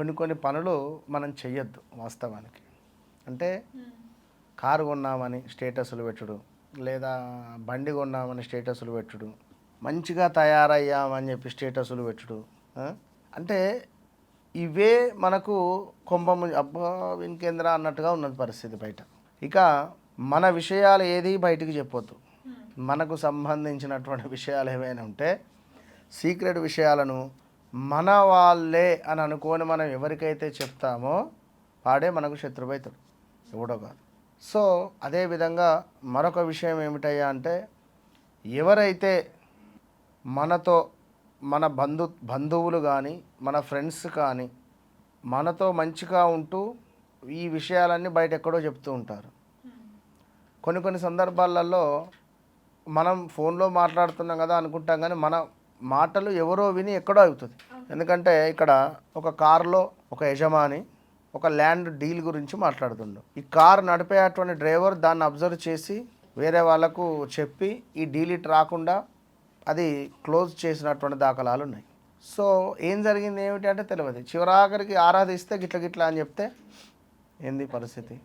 కొన్ని కొన్ని పనులు మనం చెయ్యొద్దు వాస్తవానికి. అంటే కారు కొన్నామని స్టేటస్‌లు పెట్టుడు, లేదా బండి కొన్నామని స్టేటస్‌లు పెట్టుడు, మంచిగా తయారయ్యామని చెప్పి స్టేటస్‌లు పెట్టుడు. ఆ! అంటే ఇవే మనకు అబ్బా! ఇంకేందిరా అన్నట్టుగా ఉన్నది పరిస్థితి బయట. ఇక మన విషయాలు ఏది బయటికి చెప్పొద్దు. మనకు సంబంధించినటువంటి విషయాలు ఏవైనా ఉంటే సీక్రెట్ విషయాలను మన వాళ్ళే అని అనుకోని మనం ఎవరికైతే చెప్తామో వాడే మనకు శత్రువు అవుతాడు, ఎవడో కాదు. సో అదేవిధంగా మరొక విషయం ఏమిటయ్యా అంటే, ఎవరైతే మనతో మన బంధువులు కానీ మన ఫ్రెండ్స్ కానీ మనతో మంచిగా ఉంటూ ఈ విషయాలన్నీ బయట ఎక్కడో చెప్తూ ఉంటారు. కొన్ని సందర్భాలలో మనం ఫోన్లో మాట్లాడుతున్నాం కదా అనుకుంటాం, కానీ మన మాటలు ఎవరో విని ఎక్కడో అవుతుంది. ఎందుకంటే ఇక్కడ ఒక కారులో ఒక యజమాని ఒక ల్యాండ్ డీల్ గురించి మాట్లాడుతుండు. ఈ కారు నడిపేటువంటి డ్రైవర్ దాన్ని అబ్జర్వ్ చేసి వేరే వాళ్ళకు చెప్పి ఈ డీల్ ఇట్ రాకుండా అది క్లోజ్ చేసినటువంటి దాఖలాలు ఉన్నాయి. సో ఏం జరిగింది ఏమిటి అంటే తెలియదు. చివరాఖరికి ఆరాధిస్తే గిట్ల గిట్ల అని చెప్తే ఏంది పరిస్థితి.